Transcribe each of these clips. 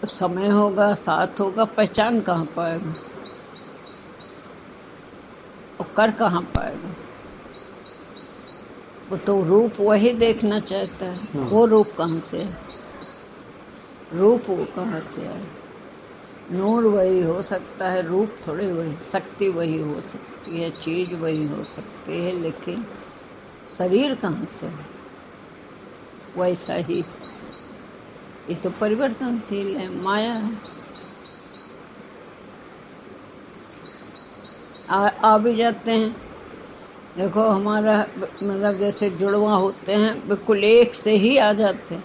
समय होगा, साथ होगा, पहचान कहाँ पाएगा और कर कहाँ पाएगा? वो तो रूप वही देखना चाहता है, वो रूप कहाँ से है? रूप वो कहाँ से है? नूर वही हो सकता है, रूप थोड़ी वही, शक्ति वही हो सकती है, चीज वही हो सकती है, लेकिन शरीर कहाँ से है? वैसा ही ये तो परिवर्तनशील है, माया है। आ भी जाते हैं। देखो हमारा मतलब जैसे जुड़वा होते हैं, बिल्कुल एक से ही आ जाते हैं।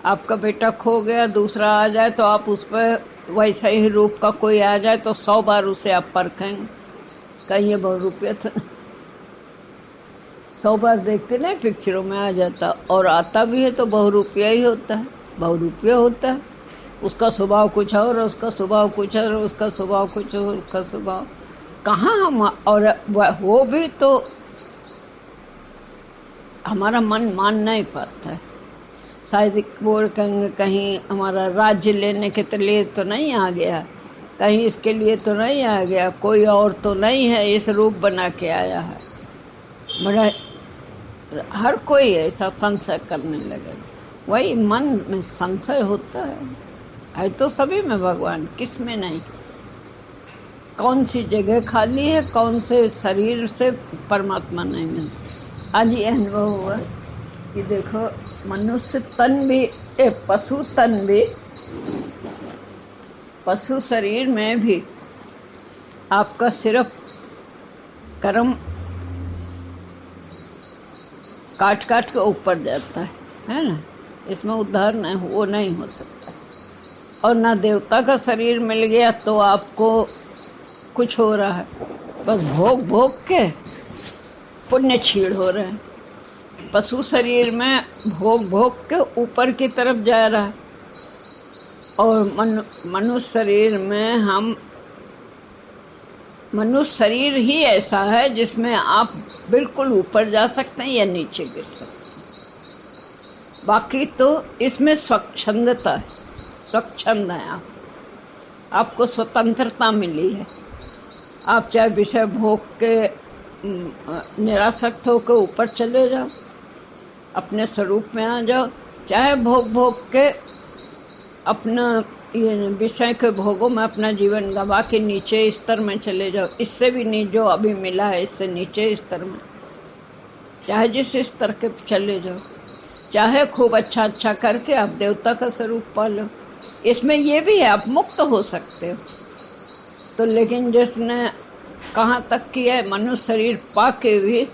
आपका बेटा खो गया, दूसरा आ जाए तो आप उस पर वैसा ही रूप का कोई आ जाए तो 100 बार उसे आप परखेंगे, कहीं ये बहुरूपिया था। 100 बार देखते ना पिक्चरों में आ जाता, और आता भी है तो बहुरूपिया ही होता है, बहुरूपिया होता है। उसका स्वभाव कुछ और, उसका स्वभाव कुछ और, उसका स्वभाव कुछ और, उसका स्वभाव कहाँ हम, और वो भी तो हमारा मन मान नहीं पाता है। शायद वो कहेंगे कहीं हमारा राज्य लेने के लिए तो नहीं आ गया, कहीं इसके लिए तो नहीं आ गया, कोई और तो नहीं है इस रूप बना के आया है। बड़ा हर कोई ऐसा संशय करने लगे। वही मन में संशय होता है तो सभी में भगवान, किस में नहीं? कौन सी जगह खाली है, कौन से शरीर से परमात्मा नहीं मिलता? आज ये अनुभव हुआ कि देखो मनुष्य तन भी, एक पशु तन भी, पशु शरीर में भी आपका सिर्फ कर्म काट काट के ऊपर जाता है ना? इसमें उद्धार नहीं, वो नहीं हो सकता। और ना देवता का शरीर मिल गया तो आपको कुछ हो रहा है, बस भोग भोग के पुण्य छीड़ हो रहे हैं। पशु शरीर में भोग भोग के ऊपर की तरफ जा रहा है, और मनुष्य शरीर में हम, मनुष्य शरीर ही ऐसा है जिसमें आप बिल्कुल ऊपर जा सकते हैं या नीचे गिर सकते हैं। बाकी तो इसमें स्वच्छंदता है, स्वच्छंद है आपको स्वतंत्रता मिली है। आप चाहे विषय भोग के निरासक्त होकर ऊपर चले जाओ, अपने स्वरूप में आ जाओ, चाहे भोग भोग के अपना ये विषय के भोगों में अपना जीवन गवा के नीचे स्तर में चले जाओ, इससे भी नहीं जो अभी मिला है इससे नीचे स्तर में, चाहे जिस स्तर के चले जाओ, चाहे खूब अच्छा अच्छा करके आप देवता का स्वरूप पा लो। इसमें ये भी है आप मुक्त हो सकते हो। तो लेकिन जिसने कहाँ तक किया है, मनुष्य शरीर पा के भी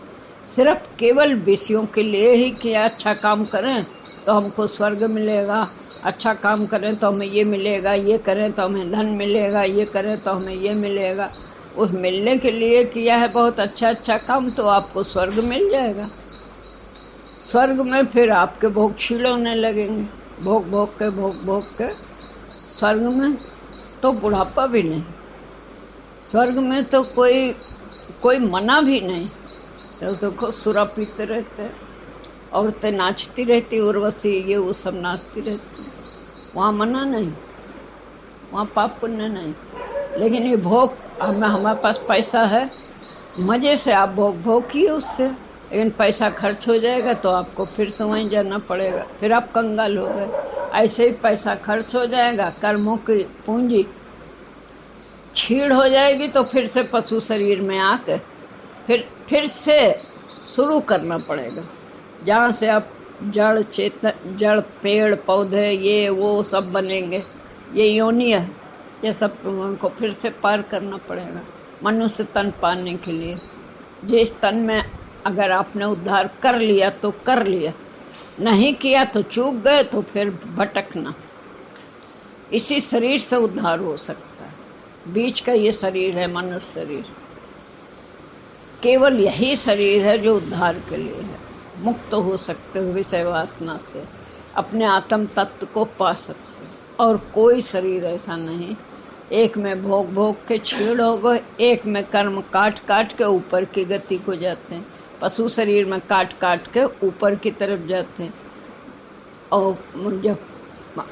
सिर्फ केवल विषयों के लिए ही किया, अच्छा काम करें तो हमको स्वर्ग मिलेगा, अच्छा काम करें तो हमें ये मिलेगा, ये करें तो हमें धन मिलेगा, ये करें तो हमें ये मिलेगा। उस मिलने के लिए किया है बहुत अच्छा अच्छा काम तो आपको स्वर्ग मिल जाएगा। स्वर्ग में फिर आपके भोग क्षीण होने लगेंगे, भोग भोग के स्वर्ग में तो बुढ़ापा भी नहीं, स्वर्ग में तो कोई मना भी नहीं। तो देखो सुरा पीते रहते हैं, औरतें नाचती रहती, उर्वशी ये वो सब नाचती रहती, वहाँ मना नहीं, वहाँ पाप पुण्य नहीं। लेकिन ये भोग, हमारे पास पैसा है, मजे से आप भोग किए उससे, लेकिन पैसा खर्च हो जाएगा तो आपको फिर से वहीं जाना पड़ेगा, फिर आप कंगाल हो गए। ऐसे ही पैसा खर्च हो जाएगा, कर्मों की पूंजी छीड़ हो जाएगी तो फिर से पशु शरीर में आकर फिर से शुरू करना पड़ेगा, जहाँ से आप जड़ चेतन, जड़ पेड़ पौधे ये वो सब बनेंगे, ये योनि है, ये सब उनको फिर से पार करना पड़ेगा मनुष्य तन पाने के लिए। जिस तन में अगर आपने उद्धार कर लिया तो कर लिया, नहीं किया तो चूक गए तो फिर भटकना। इसी शरीर से उद्धार हो सकता है। बीच का ये शरीर है मनुष्य शरीर, केवल यही शरीर है जो उद्धार के लिए है। मुक्त हो सकते हो विषय वासना से, अपने आत्म तत्व को पा सकते हो। और कोई शरीर ऐसा नहीं, एक में भोग भोग के छीड़ हो गए, एक में कर्म काट काट के ऊपर की गति को जाते हैं। पशु शरीर में काट काट के ऊपर की तरफ जाते हैं, और जब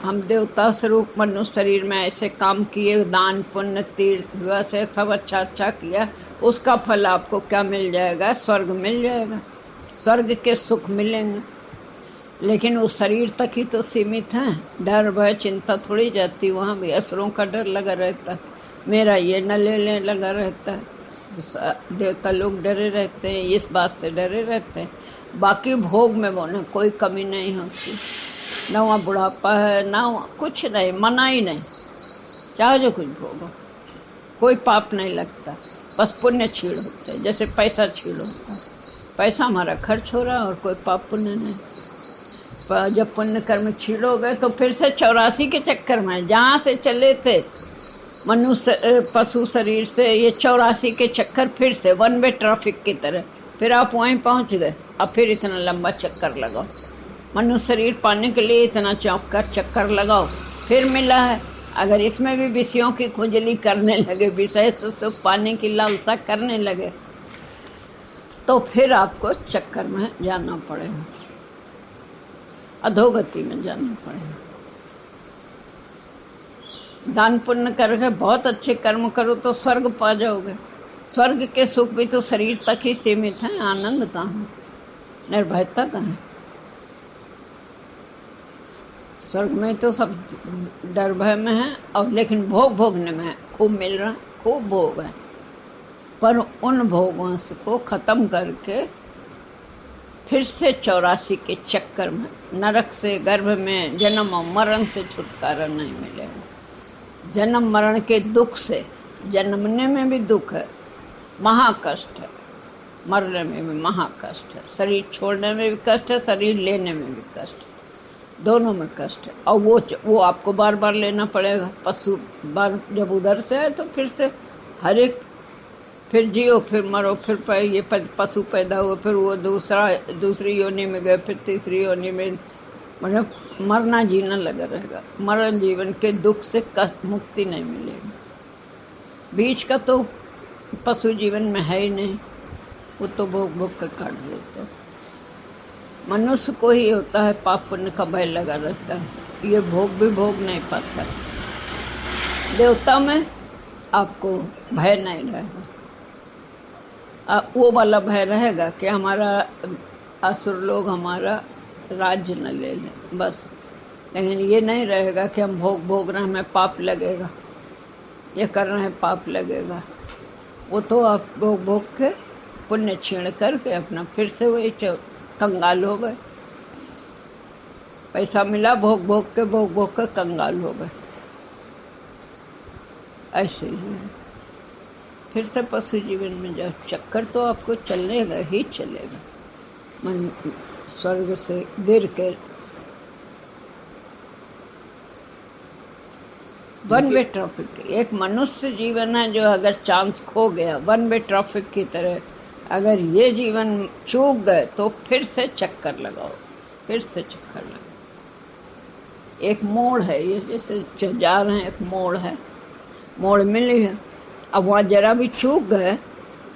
हम देवता स्वरूप मनुष्य शरीर में ऐसे काम किए, दान पुण्य तीर्थ वैसे सब अच्छा अच्छा किया, उसका फल आपको क्या मिल जाएगा? स्वर्ग मिल जाएगा, स्वर्ग के सुख मिलेंगे। लेकिन वो शरीर तक ही तो सीमित है। डर भय चिंता थोड़ी जाती, वहाँ भी असुरों का डर लगा रहता है, मेरा ये न ले ले लगा रहता है। देवता लोग डरे रहते हैं, इस बात से डरे रहते हैं। बाकी भोग में वो ना कोई कमी नहीं होती, ना वहाँ बुढ़ापा है ना कुछ नहीं, मना ही नहीं, चाहे जो कुछ भोगो, कोई पाप नहीं लगता, बस पुण्य छीड़ होते हैं, जैसे पैसा छीड़ होता है। पैसा हमारा खर्च हो रहा है और कोई पाप पुण्य नहीं। जब पुण्य कर्म छीड़ोगे तो फिर से 84 के चक्कर में जहाँ से चले थे मनुष्य पशु शरीर से, ये 84 के चक्कर फिर से वन वे ट्रैफिक की तरह, फिर आप वहीं पहुँच गए। अब फिर इतना लंबा चक्कर लगाओ, मनुष्य शरीर पाने के लिए इतना चक्कर लगाओ, फिर मिला है। अगर इसमें भी विषयों की खुजली करने लगे, विषय सुख पाने की लालसा करने लगे, तो फिर आपको चक्कर में जाना पड़ेगा, अधोगति में जाना पड़ेगा। दान पुण्य करके बहुत अच्छे कर्म करो तो स्वर्ग पा जाओगे। स्वर्ग के सुख भी तो शरीर तक ही सीमित है, आनंद कहाँ, निर्भयता कहाँ? स्वर्ग में तो सब डर भय में है, और लेकिन भोग भोगने में है, खूब मिल रहा, खूब भोग है, पर उन भोगों को खत्म करके फिर से 84 के चक्कर में नरक से गर्भ में जन्म और मरण से छुटकारा नहीं मिलेगा। जन्म मरण के दुख से, जन्मने में भी दुख है, महाकष्ट है, मरने में भी महाकष्ट है, शरीर छोड़ने में भी कष्ट है, शरीर लेने में भी कष्ट है, दोनों में कष्ट है। और वो आपको बार बार लेना पड़ेगा। पशु बार जब उधर से आए तो फिर से हर एक, फिर जियो फिर मरो, फिर ये पशु पैदा हुए, फिर वो दूसरी योनि में गए, फिर तीसरी योनि में, मतलब मरना जीना लगा रहेगा। मरण जीवन के दुख से मुक्ति नहीं मिलेगी। बीच का तो पशु जीवन में है ही नहीं, वो तो भोग भोग कर काट देते हैं। मनुष्य को ही होता है पाप पुण्य का भय लगा रहता है, ये भोग भी भोग नहीं पाता। देवता में आपको भय नहीं रहेगा, वो वाला भय रहेगा कि हमारा असुर लोग हमारा राज्य न ले लें बस। लेकिन ये नहीं रहेगा कि हम भोग रहे हैं, हमें पाप लगेगा, ये कर रहे हैं पाप लगेगा। वो तो आप भोग के पुण्य छीण करके अपना फिर से वही कंगाल हो गए। पैसा मिला, भोग भोग के कंगाल हो गए। ऐसे ही है, फिर से पशु जीवन में जाओ, चक्कर तो आपको चलेगा ही चलेगा। मन स्वर्ग से गिर के वन वे ट्रैफिक, एक मनुष्य जीवन है जो अगर चांस खो गया, वन वे ट्रैफिक की तरह अगर ये जीवन चूक गए तो फिर से चक्कर लगाओ, फिर से चक्कर लगाओ। एक मोड़ है, ये जैसे जा रहे हैं, एक मोड़ है, मोड़ मिली है, अब वहाँ जरा भी चूक गए,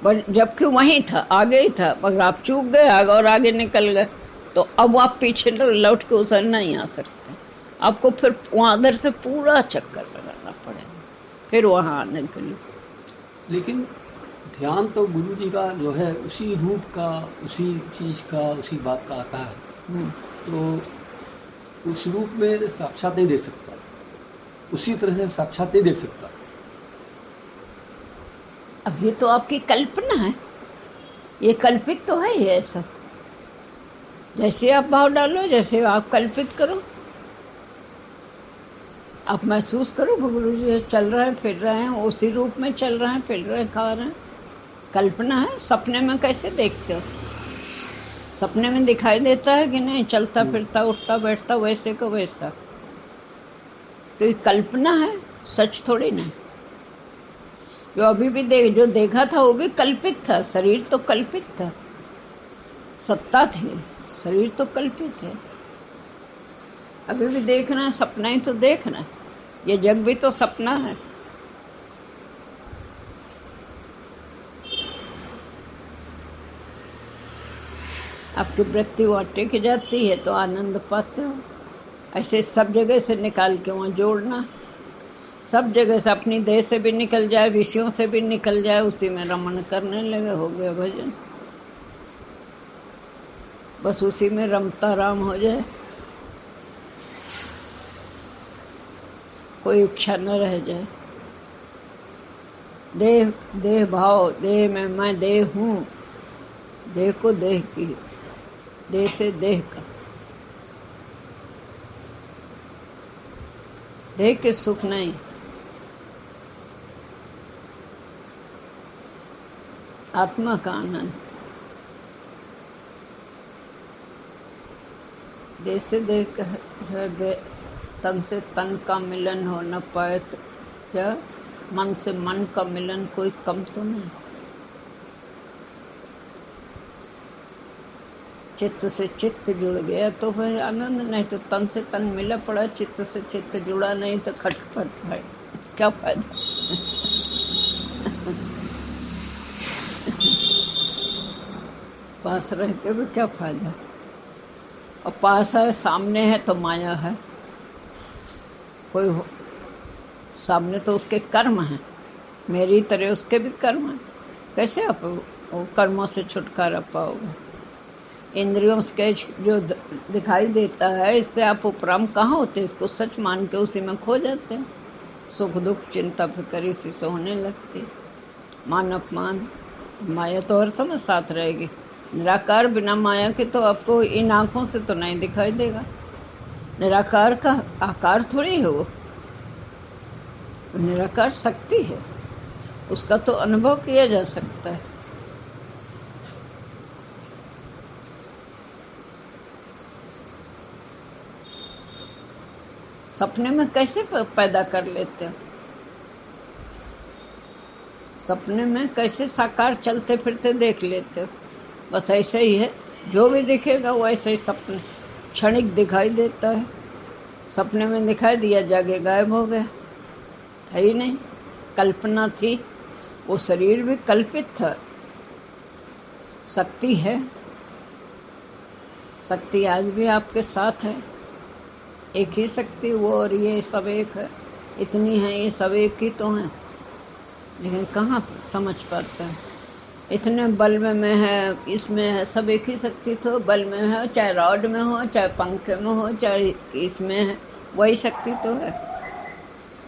जबकि वहीं था, आगे ही था, मगर आप चूक गए आगे और आगे निकल गए, तो अब आप पीछे लौट के उधर नहीं आ सकते। आपको फिर वहाँ उधर से पूरा चक्कर लगाना पड़ेगा फिर वहाँ आने के लिए। लेकिन ध्यान तो गुरु जी का जो है उसी रूप का, उसी चीज का, उसी बात का आता है, तो उस रूप में साक्षात नहीं देख सकता, उसी तरह से साक्षात नहीं देख सकता। अब ये तो आपकी कल्पना है, ये कल्पित तो है ही ऐसा। जैसे आप भाव डालो, जैसे आप कल्पित करो, आप महसूस करो गुरु जी चल रहे हैं, फिर रहे हैं, उसी रूप में चल रहे हैं, फिर रहे हैं, खा रहे हैं। कल्पना है। सपने में कैसे देखते हो? सपने में दिखाई देता है कि नहीं, चलता फिरता उठता बैठता वैसे को वैसा। तो ये कल्पना है, सच थोड़ी नहीं। जो अभी भी जो देखा था वो भी कल्पित था, शरीर तो कल्पित था, सत्ता थी, शरीर तो कल्पित है। अभी भी देखना है, सपना ही तो देखना है, ये जग भी तो सपना है। आपकी वृत्ति वहाँ टिक जाती है तो आनंद पाते हो। ऐसे सब जगह से निकाल के वहाँ जोड़ना, सब जगह से, अपनी देह से भी निकल जाए, विषयों से भी निकल जाए, उसी में रमण करने लगे, हो गया भजन। बस उसी में रमता राम हो जाए, कोई इच्छा न रह जाए। देह देह भाव, देह में मैं देह हूँ, देह को देह की, देह से देह का, देह के सुख नहीं, आत्मा का आनंद। देह से देह का है, तन से तन का मिलन हो न पाए तो क्या, मन से मन का मिलन कोई कम तो नहीं। चित्त से चित्त जुड़ गया तो फिर आनंद, नहीं तो तन से तन मिला पड़ा, चित्त से चित्त जुड़ा नहीं तो खटपट है, क्या फायदा। पास रह के भी क्या फायदा। और पास है, सामने है तो माया है, कोई सामने तो उसके कर्म हैं, मेरी तरह उसके भी कर्म हैं, कैसे आप वो कर्मों से छुटकारा पाओगे। इंद्रियों के जो दिखाई देता है, इससे आप उपराम कहाँ होते, इसको सच मान के उसी में खो जाते हैं। सुख दुख चिंता फिक्र इसी से होने लगती, मान अपमान, माया तो हर समय साथ रहेगी। निराकार बिना माया के तो आपको इन आँखों से तो नहीं दिखाई देगा। निराकार का आकार थोड़ी है वो, निराकार शक्ति है, उसका तो अनुभव किया जा सकता है। सपने में कैसे पैदा कर लेते हो, सपने में कैसे साकार चलते फिरते देख लेते हो। बस ऐसे ही है, जो भी दिखेगा वो ऐसे ही सपने क्षणिक दिखाई देता है। सपने में दिखाई दिया, जागे गायब हो गया, है ही नहीं, कल्पना थी। वो शरीर भी कल्पित था, शक्ति है, शक्ति आज भी आपके साथ है, एक ही शक्ति वो और ये सब एक है, इतनी है, ये सब एक ही तो हैं, लेकिन कहाँ समझ पाता है। इतने बल्ब में है, इसमें है, सब एक ही शक्ति तो बल्ब में है, चाहे रॉड में हो, चाहे पंखे में हो, चाहे इसमें है, वही शक्ति तो है।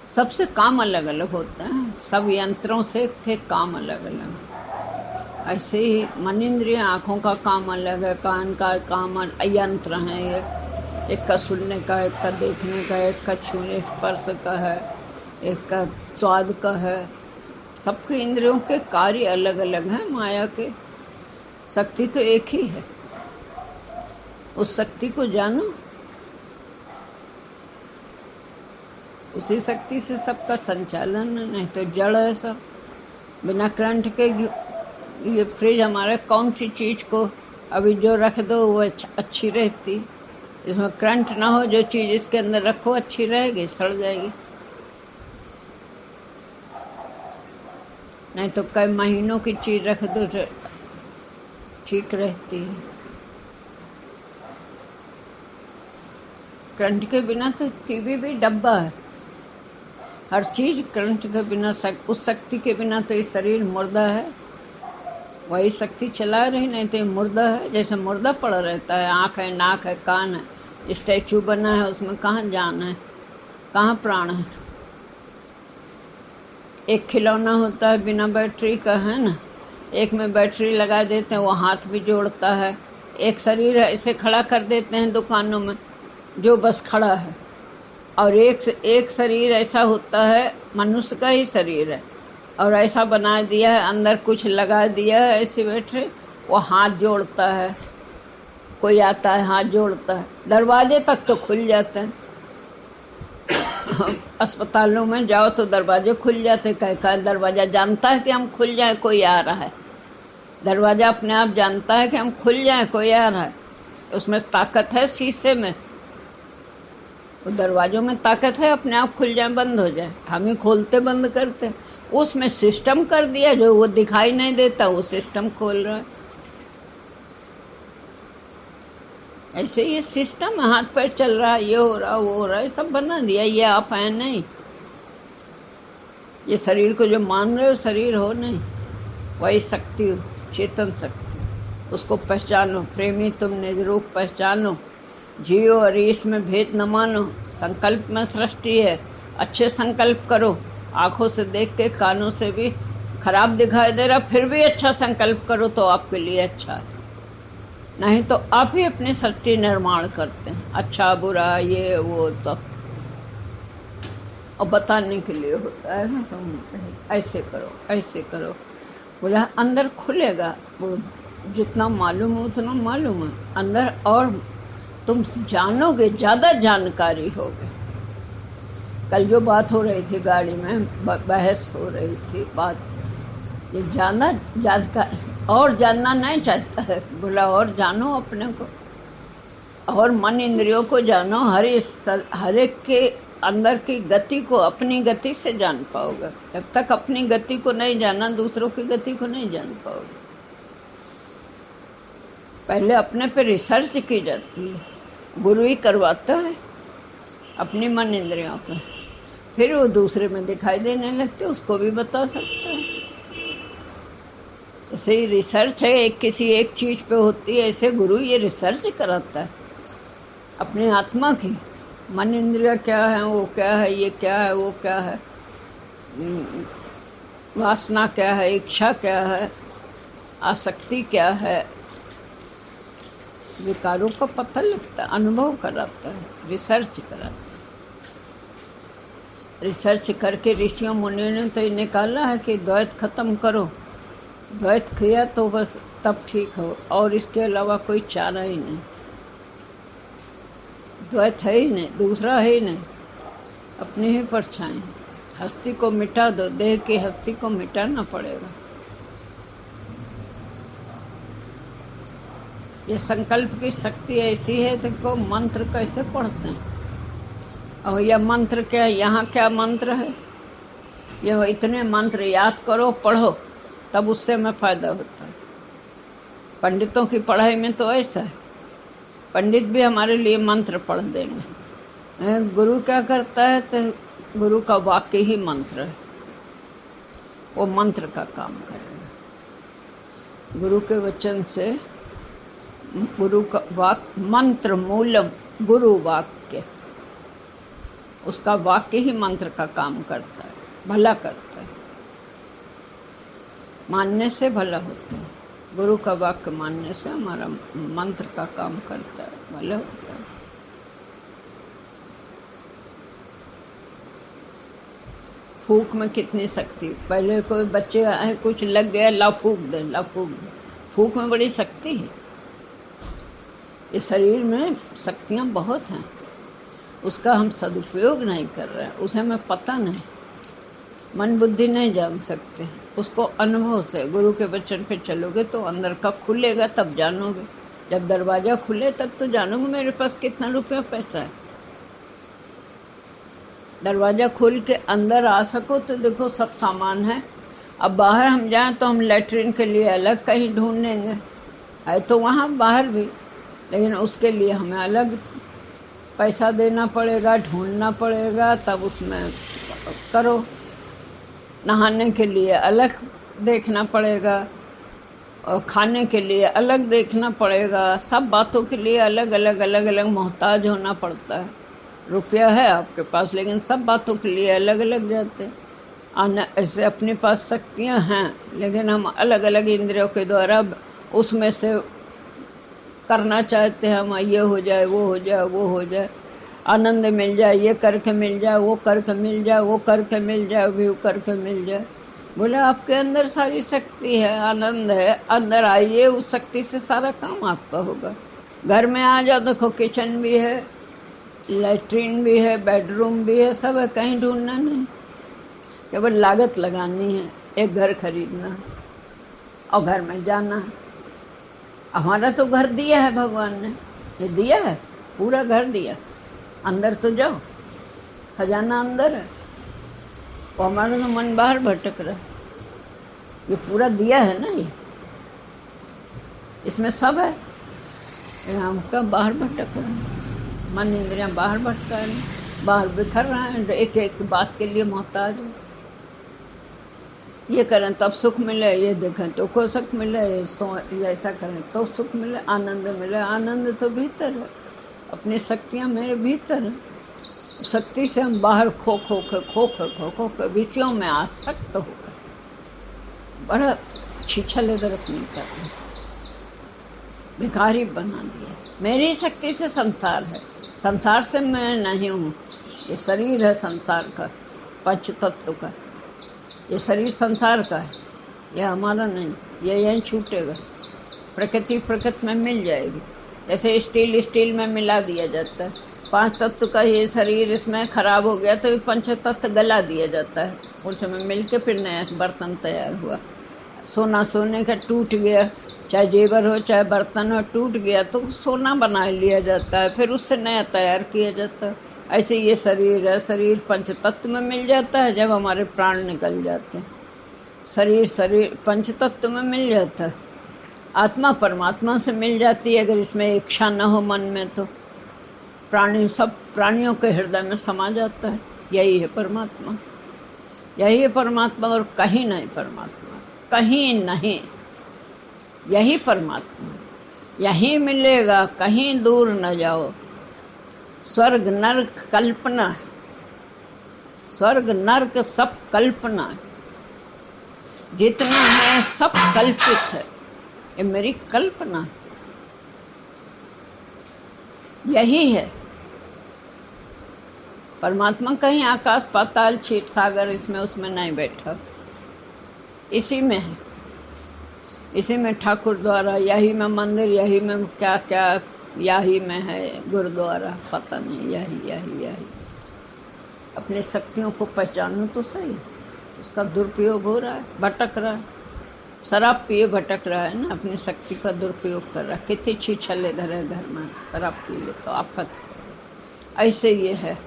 सबसे काम अलग अलग होता है, सब यंत्रों से के काम अलग अलग। ऐसे ही मन इंद्रिय, आँखों का काम अलग है, कान का काम यंत्र है, एक का सुनने का, एक का देखने का, एक का छूने स्पर्श का है, एक का स्वाद का है। सबके इंद्रियों के कार्य अलग अलग हैं। माया के शक्ति तो एक ही है, उस शक्ति को जानो, उसी शक्ति से सबका संचालन, नहीं तो जड़ है सब। बिना करंट के ये फ्रिज हमारे कौन सी चीज को अभी जो रख दो वो अच्छी रहती, इसमें करंट ना हो, जो चीज इसके अंदर रखो अच्छी रहेगी, सड़ जाएगी। नहीं तो कई महीनों की चीज रख दो तो ठीक रहती है। करंट के बिना तो टीवी भी डब्बा है, हर चीज करंट के बिना, उस शक्ति के बिना तो ये शरीर मुर्दा है, वही शक्ति चला रही, नहीं तो ये मुर्दा है, जैसे मुर्दा पड़ा रहता है। आँख है, नाक है, कान है, स्टैचू बना है, उसमें कहाँ जान है, कहाँ प्राण है। एक खिलौना होता है बिना बैटरी का, है ना, एक में बैटरी लगा देते हैं, वो हाथ भी जोड़ता है। एक शरीर ऐसे खड़ा कर देते हैं दुकानों में, जो बस खड़ा है, और एक शरीर ऐसा होता है, मनुष्य का ही शरीर है, और ऐसा बना दिया है, अंदर कुछ लगा दिया है ऐसे बैटरी, वो हाथ जोड़ता है, कोई आता है हाथ जोड़ता है, दरवाजे तक तो खुल जाते हैं। अस्पतालों में जाओ तो दरवाजे खुल जाते, कह दरवाजा जानता है कि हम खुल जाए, कोई आ रहा है, दरवाजा अपने आप जानता है कि हम खुल जाए, कोई आ रहा है। उसमें ताकत है, शीशे में, वो दरवाजों में ताकत है, अपने आप खुल जाए, बंद हो जाए, हम ही खोलते बंद करते। उसमें सिस्टम कर दिया, जो वो दिखाई नहीं देता वो सिस्टम खोल रहा है। ऐसे ये सिस्टम हाथ पैर चल रहा है, ये हो रहा वो हो रहा है, सब बना दिया। ये आप हैं नहीं, ये शरीर को जो मान रहे हो शरीर हो नहीं, वही शक्ति हो, चेतन शक्ति। उसको पहचानो, प्रेमी तुम निज रूप पहचानो, जियो और इसमें भेद न मानो। संकल्प में सृष्टि है, अच्छे संकल्प करो। आंखों से देख के, कानों से भी खराब दिखाई दे रहा, फिर भी अच्छा संकल्प करो तो आपके लिए अच्छा है। नहीं तो आप ही अपनी सृष्टि निर्माण करते हैं, अच्छा बुरा ये वो सब, और बताने के लिए होता है ना, तुम ऐसे करो ऐसे करो। बोला अंदर खुलेगा, वो जितना मालूम है उतना मालूम है अंदर, और तुम जानोगे, ज़्यादा जानकारी होगे। कल जो बात हो रही थी गाड़ी में, बहस हो रही थी, बात ये ज़्यादा जानकारी, और जानना नहीं चाहता है। बोला और जानो अपने को, और मन इंद्रियों को जानो। हर एक के अंदर की गति को अपनी गति से जान पाओगे। जब तक अपनी गति को नहीं जाना, दूसरों की गति को नहीं जान पाओगे। पहले अपने पे रिसर्च की जाती है, गुरु ही करवाता है अपनी मन इंद्रियों पे, फिर वो दूसरे में दिखाई देने लगते, उसको भी बता सकता है। ऐसे ही रिसर्च है, एक किसी एक चीज पे होती है, ऐसे गुरु ये रिसर्च कराता है अपनी आत्मा की। मन इंद्रिय क्या है, वो क्या है, ये क्या है, वो क्या है, वासना क्या है, इच्छा क्या है, आसक्ति क्या है, विकारों का पता लगता है, अनुभव कराता है, रिसर्च कराता है। रिसर्च करके ऋषियों मुनियों ने तो ये निकाला है कि द्वैत खत्म करो। द्वैत किया तो बस तब ठीक हो, और इसके अलावा कोई चारा ही नहीं। द्वैत है ही नहीं, दूसरा है ही नहीं, अपनी ही परछाई। हस्ती को मिटा दो, देह की हस्ती को मिटाना पड़ेगा। ये संकल्प की शक्ति ऐसी है, देखो मंत्र कैसे पढ़ते हैं, और यह मंत्र क्या, यहाँ क्या मंत्र है, यह इतने मंत्र याद करो, पढ़ो, तब उससे में फायदा होता है। पंडितों की पढ़ाई में तो ऐसा है, पंडित भी हमारे लिए मंत्र पढ़ देंगे। गुरु क्या करता है, तो गुरु का वाक्य ही मंत्र है, वो मंत्र का काम करेगा। गुरु के वचन से, गुरु का वाक्य मंत्र मूलम गुरु वाक्य, उसका वाक्य ही मंत्र का काम करता है, भला करता है। मानने से भला होता है, गुरु का वाक्य मानने से हमारा मंत्र का काम करता है, भला होता है। फूक में कितनी शक्ति, पहले कोई बच्चे आए, कुछ लग गया, ला फूक दे, ला फूक दे। फूक में बड़ी शक्ति है। इस शरीर में शक्तियाँ बहुत हैं, उसका हम सदुपयोग नहीं कर रहे हैं, उसे हमें पता नहीं, मन बुद्धि नहीं जान सकते। उसको अनुभव से, गुरु के वचन पे चलोगे तो अंदर का खुलेगा, तब जानोगे। जब दरवाजा खुले तब तो जानोगे मेरे पास कितना रुपया पैसा है। दरवाजा खोल के अंदर आ सको तो देखो सब सामान है। अब बाहर हम जाएं तो हम लेटरिन के लिए अलग कहीं ढूंढेंगे, है तो वहाँ बाहर भी, लेकिन उसके लिए हमें अलग पैसा देना पड़ेगा, ढूंढना पड़ेगा, तब उसमें करो। नहाने के लिए अलग देखना पड़ेगा, और खाने के लिए अलग देखना पड़ेगा, सब बातों के लिए अलग अलग अलग अलग मोहताज होना पड़ता है। रुपया है आपके पास, लेकिन सब बातों के लिए अलग अलग जाते हैं। ऐसे अपने पास शक्तियाँ हैं, लेकिन हम अलग अलग इंद्रियों के द्वारा उसमें से करना चाहते हैं। हम ये हो जाए, वो हो जाए, वो हो जाए, आनंद मिल जाए, ये करके मिल जाए, वो करके मिल जाए, वो करके मिल जाए, व्यू करके मिल जाए। बोले आपके अंदर सारी शक्ति है, आनंद है, अंदर आइए, उस शक्ति से सारा काम आपका होगा। घर में आ जाओ, देखो किचन भी है, लैट्रीन भी है, बेडरूम भी है, सब है, कहीं ढूंढना नहीं, केवल लागत लगानी है, एक घर खरीदना और घर में जाना। हमारा तो घर दिया है भगवान ने, ये दिया है, पूरा घर दिया। अंदर तो जाओ, खजाना अंदर है, और हमारा तो मन बाहर भटक रहा है। ये पूरा दिया है ना, ये इसमें सब है, हमका बाहर भटक रहा है, मन इंद्रियां बाहर भटका रही, बाहर बिखर रहा है, एक एक बात के लिए मोहताज हो। ये करें तब सुख मिले, ये देखें तो को सुख मिले, ये ऐसा करें तो सुख मिले, आनंद मिले। आनंद तो भीतर है, अपनी शक्तियाँ मेरे भीतर है। शक्ति से हम बाहर खो के विषयों में आसक्त हो गए, बड़ा छीछल इधर अपनी कर भिखारी बना दिया। मेरी शक्ति से संसार है, संसार से मैं नहीं हूँ। ये शरीर है संसार का, पंच तत्व का। ये शरीर संसार का है, ये हमारा नहीं। ये यहीं छूटेगा, प्रकृति में मिल जाएगी। जैसे स्टील में मिला दिया जाता है, पांच तत्व का ये शरीर इसमें खराब हो गया तो ये पंच तत्व गला दिया जाता है, उसमें मिलके फिर नया बर्तन तैयार हुआ। सोना सोने का टूट गया, चाहे जेवर हो चाहे बर्तन हो, टूट गया तो सोना बना लिया जाता है, फिर उससे नया तैयार किया जाता है। ऐसे ये शरीर है, शरीर पंच तत्व में मिल जाता है जब हमारे प्राण निकल जाते हैं। शरीर पंच तत्व में मिल जाता है। आत्मा परमात्मा से मिल जाती है अगर इसमें इच्छा न हो मन में, तो प्राणी सब प्राणियों के हृदय में समा जाता है। यही है परमात्मा, यही है परमात्मा, और कहीं नहीं परमात्मा, कहीं नहीं। यही परमात्मा, यही मिलेगा, कहीं दूर न जाओ। स्वर्ग नरक कल्पना है, स्वर्ग नरक सब कल्पना है, जितना है सब कल्पित है। ये मेरी कल्पना है, यही है परमात्मा। कहीं आकाश पाताल क्षीर सागर इसमें उसमें नहीं बैठा, इसी में है, इसी में ठाकुर द्वारा, यही में मंदिर, यही में क्या क्या, यही में है गुरुद्वारा, पता नहीं, यही। अपनी शक्तियों को पहचानो तो सही, उसका दुरुपयोग हो रहा है, भटक रहा है। शराब पिए भटक रहा है ना, अपनी शक्ति का दुरुपयोग कर रहा है। कितनी छीछल इधर है घर में, शराब पी ले तो आफत। ऐसे ये है,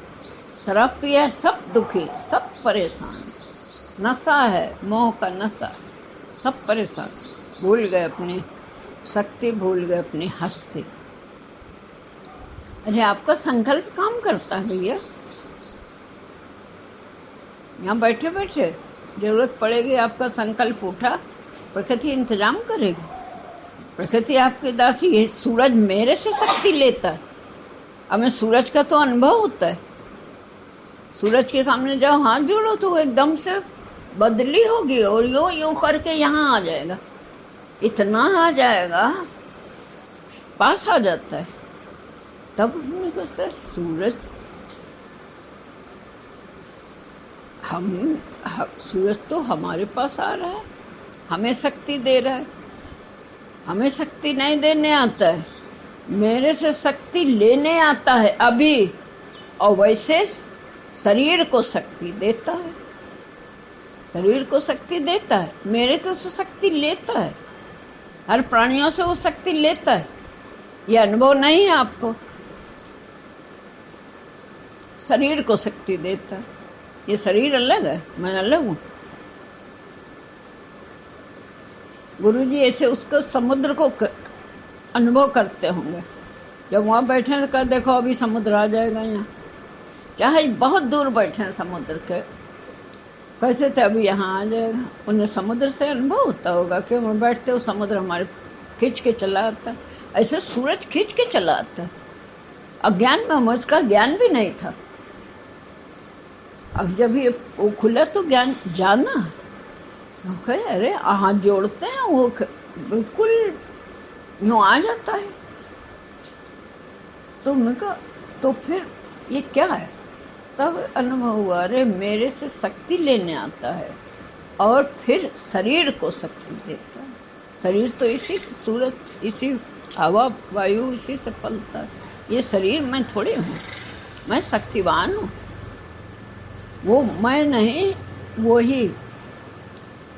शराब पिया है सब दुखी, सब परेशान, नशा है, मोह का नशा, सब परेशान, भूल गए अपनी शक्ति, भूल गए अपनी हस्ती। अरे आपका संकल्प काम करता है भैया, यहाँ बैठे बैठे जरूरत पड़ेगी, आपका संकल्प उठा, प्रकृति इंतजाम करेगी। प्रकृति आपकी दासी है। सूरज मेरे से शक्ति लेता है, हमें सूरज का तो अनुभव होता है। सूरज के सामने जाओ, हाथ जोड़ो तो वो एकदम से बदली होगी और यूं करके यहाँ आ जाएगा, इतना आ जाएगा, पास आ जाता है। तब हमने कहा सर सूरज, सूरज तो हमारे पास आ रहा है, हमें शक्ति दे रहा है। हमें शक्ति नहीं देने आता है, मेरे से शक्ति लेने आता है अभी, और वैसे शरीर को शक्ति देता है, शरीर को शक्ति देता है, मेरे तो शक्ति लेता है, हर प्राणियों से वो शक्ति लेता है। ये अनुभव नहीं है आपको, शरीर को शक्ति देता है। ये शरीर अलग है, मैं अलग हूँ। गुरुजी ऐसे उसको समुद्र को अनुभव करते होंगे, जब वहाँ बैठे तो देखो अभी समुद्र आ जाएगा यहाँ, चाहे बहुत दूर बैठे हैं समुद्र के, कहते थे अभी यहाँ आ जाएगा। उन्हें समुद्र से अनुभव होता होगा कि वहाँ बैठते हो समुद्र हमारे खींच के चला आता है। ऐसे सूरज खींच के चला आता है। अज्ञान में हम, उसका ज्ञान भी नहीं था। अब जब ये वो खुला तो ज्ञान जाना, अरे हाथ जोड़ते हैं वो बिल्कुल यूँ आ जाता है। तो मैं कहा तो फिर ये क्या है? तब अनुभव हुआ, अरे मेरे से शक्ति लेने आता है और फिर शरीर को शक्ति देता है। शरीर तो इसी सूरज, इसी हवा वायु, इसी से पलता है। ये शरीर मैं थोड़ी हूँ, मैं शक्तिवान हूँ। वो मैं नहीं, वो ही,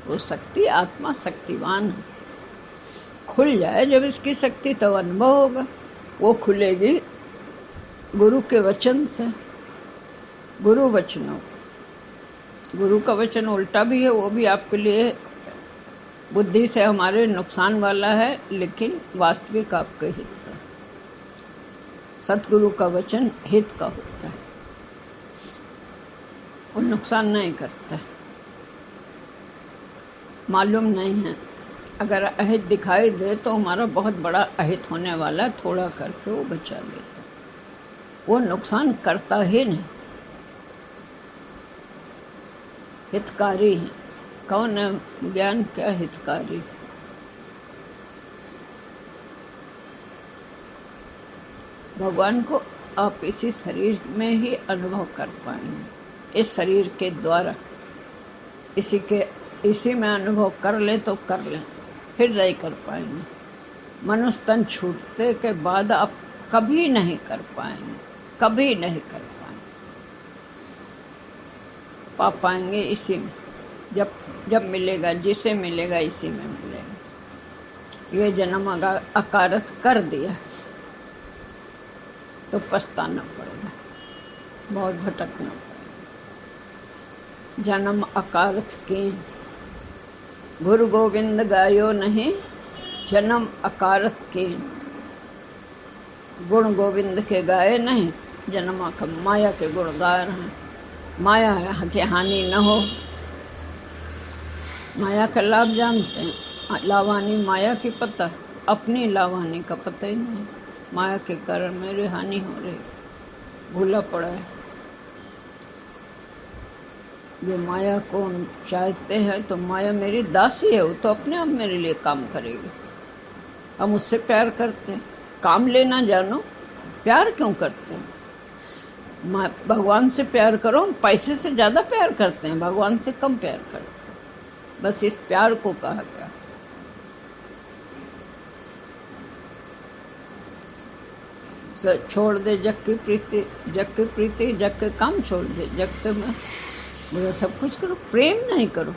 वो शक्ति, आत्मा शक्तिवान है। खुल जाए जब इसकी शक्ति तो अनुभव होगा। वो खुलेगी गुरु के वचन से, गुरु वचनों। गुरु का वचन उल्टा भी है, वो भी आपके लिए बुद्धि से हमारे नुकसान वाला है, लेकिन वास्तविक आपके हित का। सतगुरु का वचन हित का होता है, वो नुकसान नहीं करता है। मालूम नहीं है, अगर अहित दिखाई दे तो हमारा बहुत बड़ा अहित होने वाला है, थोड़ा करके वो बचा लेता, वो नुकसान करता ही नहीं, हितकारी है। कौन है ज्ञान? क्या हितकारी? भगवान को आप इसी शरीर में ही अनुभव कर पाएंगे, इस शरीर के द्वारा। इसी में अनुभव कर ले तो कर ले, फिर नहीं कर पाएंगे। मनुष्य तन छूटते के बाद आप कभी नहीं कर पाएंगे, कभी नहीं कर पाएंगे। पा पाएंगे इसी में, जब मिलेगा, जिसे मिलेगा इसी में मिलेगा। ये जन्म अकारत कर दिया तो पछताना पड़ेगा, बहुत भटकना पड़ेगा। जन्म अकारथ के गुरु गोविंद गायो नहीं, जन्म अकारथ के गुण गोविंद के गाए नहीं, जन्म माया के गुण गा रहे हैं। माया की हानि न हो, माया का लाभ जानते हैं, लावानी माया की पता, अपनी लावानी का पता ही नहीं। माया के कारण मेरी हानि हो रही, भूला पड़ा है। जो माया को चाहते हैं तो माया मेरी दासी है, वो तो अपने आप मेरे लिए काम करेगी। हम उससे प्यार करते हैं, काम लेना जानो, प्यार क्यों करते हैं? भगवान से प्यार करो, पैसे से ज्यादा प्यार करते हैं, भगवान से कम प्यार करते हैं। बस इस प्यार को कहा गया। छोड़ दे जग की प्रीति, जग की प्रीति जग के काम छोड़ दे। जग से मैं बोला सब कुछ करो, प्रेम नहीं करो,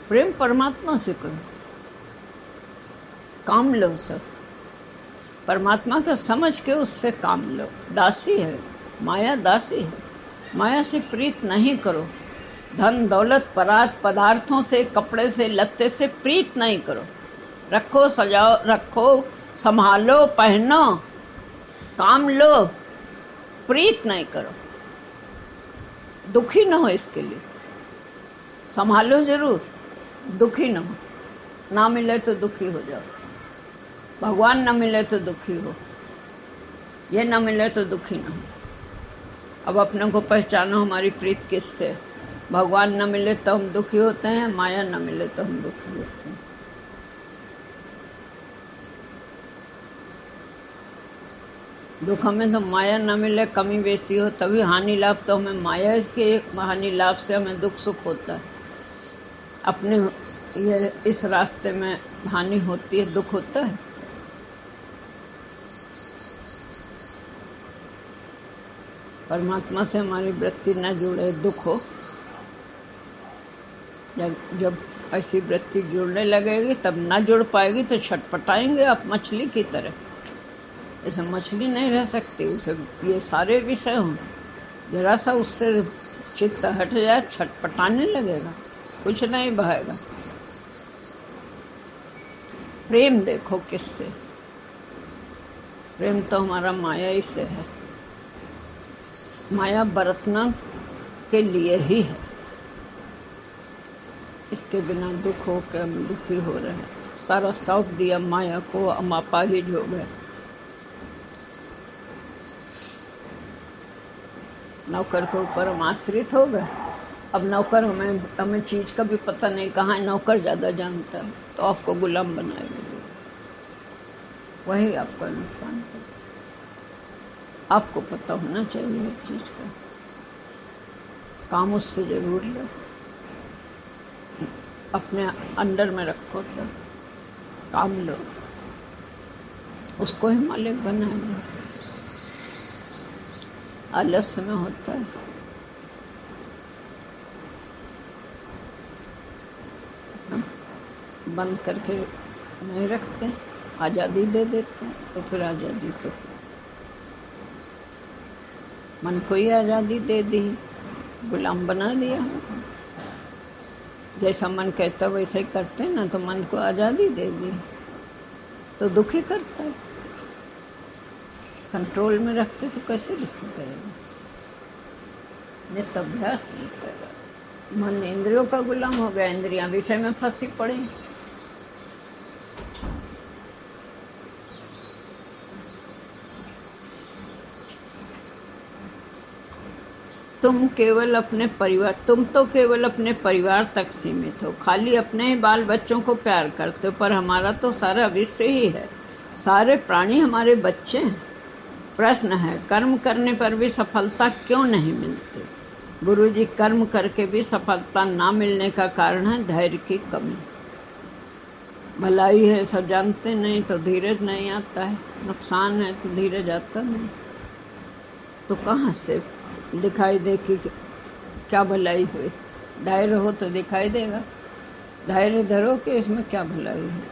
प्रेम परमात्मा से करो। काम लो सब, परमात्मा का समझ के उससे काम लो। दासी है माया, दासी है। माया से प्रीत नहीं करो। धन दौलत पदार्थों से, कपड़े से, लत्ते से प्रीत नहीं करो। रखो, सजाओ, रखो, संभालो, पहनो, काम लो, प्रीत नहीं करो। दुखी न हो इसके लिए, संभालो जरूर, दुखी न हो। ना मिले तो दुखी हो जाओ, भगवान न मिले तो दुखी हो, ये न मिले तो दुखी न हो। अब अपने को पहचानो, हमारी प्रीत किससे? भगवान न मिले तो हम दुखी होते हैं, माया न मिले तो हम दुखी होते हैं। दुख हमें तो माया न मिले, कमी बेसी हो तभी। हानि लाभ तो हमें माया के हानि लाभ से हमें दुख सुख होता है। अपने ये इस रास्ते में हानि होती है, दुख होता है। परमात्मा से हमारी वृत्ति न जुड़े, दुख हो। जब ऐसी वृत्ति जुड़ने लगेगी तब न जुड़ पाएगी तो छटपटाएंगे आप मछली की तरह। ऐसे मछली नहीं रह सकती, उसे ये सारे विषय हों, जरा सा उससे चित्त हट जाए छटपटाने लगेगा, कुछ नहीं बहेगा। प्रेम देखो किससे? प्रेम तो हमारा माया ही से है। माया बरतना के लिए ही है, इसके बिना दुख हो के हम दुखी हो रहे हैं। सारा सौंप दिया माया को, हम अपाहिज हो गए। नौकर के ऊपर हम आश्रित हो गए। अब नौकर हमें चीज का भी पता नहीं, कहाँ नौकर ज्यादा जानता है, तो आपको गुलाम बनाएगा, वही आपका नुकसान है। आपको पता होना चाहिए हर चीज का, काम उससे जरूर लो, अपने अंडर में रखो, सब काम लो, उसको ही मालिक बनाएगा। आलस्य में होता है। बंद करके नहीं रखते, आज़ादी दे देते हैं, तो फिर आज़ादी तो मन को ही आज़ादी दे दी, गुलाम बना दिया। जैसा मन कहता वैसे ही करते हैं ना, तो मन को आज़ादी दे दी तो दुखी करता है। कंट्रोल में रखते तो कैसे दुख करेगा? नित्य अभ्यास नहीं करेगा, मन इंद्रियों का गुलाम हो गया, इंद्रियां विषय में फंसी पड़ी। तुम तो केवल अपने परिवार तक सीमित हो, खाली अपने ही बाल बच्चों को प्यार करते हो, पर हमारा तो सारा विश्व ही है, सारे प्राणी हमारे बच्चे हैं। प्रश्न है, कर्म करने पर भी सफलता क्यों नहीं मिलती? गुरुजी, कर्म करके भी सफलता ना मिलने का कारण है धैर्य की कमी। भलाई है सब जानते नहीं तो धीरज नहीं आता है, नुकसान है तो धीरज आता नहीं। तो कहाँ से दिखाई दे कि क्या भलाई हुई? धैर्य हो तो दिखाई देगा। धैर्य धरो कि इसमें क्या भलाई है।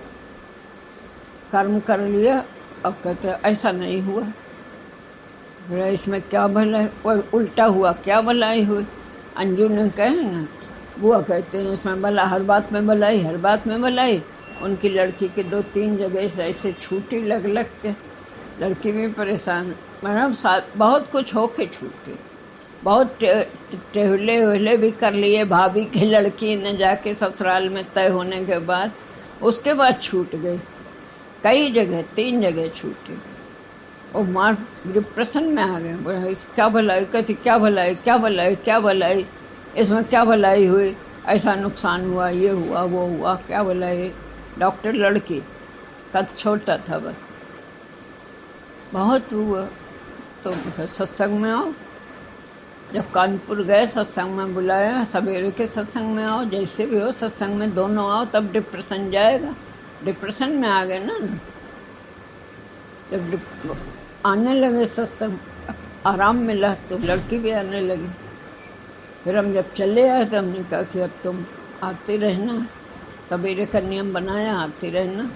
कर्म कर लिया अब कहते ऐसा नहीं हुआ, इसमें क्या भलाई, उल्टा हुआ क्या भलाई हुई? अंजू ने कहेंगे, बुआ कहते हैं इसमें भला, हर बात में भलाई, हर बात में भलाई। उनकी लड़की के 2-3 जगह ऐसे छूटी लग लग के, लड़की भी परेशान, मतलब बहुत कुछ होके छूटी, बहुत टेहले वेहले भी कर लिए भाभी की लड़की ने जाके ससुराल में तय होने के बाद, उसके बाद छूट गई कई जगह, 3 जगह छूटी। और मार डिप्रेशन में आ गए, क्या भलाई, कहती क्या भलाई, क्या भलाई, क्या भलाई, इसमें क्या भलाई हुई, ऐसा नुकसान हुआ, ये हुआ वो हुआ, क्या भलाई। डॉक्टर लड़की, कद छोटा था बस, बहुत हुआ। तो सत्संग में आओ, जब कानपुर गए सत्संग में बुलाया, सवेरे के सत्संग में आओ, जैसे भी हो सत्संग में दोनों आओ, तब डिप्रेशन जाएगा। डिप्रेशन में आ गए ना, जब आने लगे सत्संग, आराम मिला तो लड़की भी आने लगी। फिर हम जब चले आए तो हमने कहा कि अब तुम आते रहना, सवेरे का नियम बनाया, आते रहना।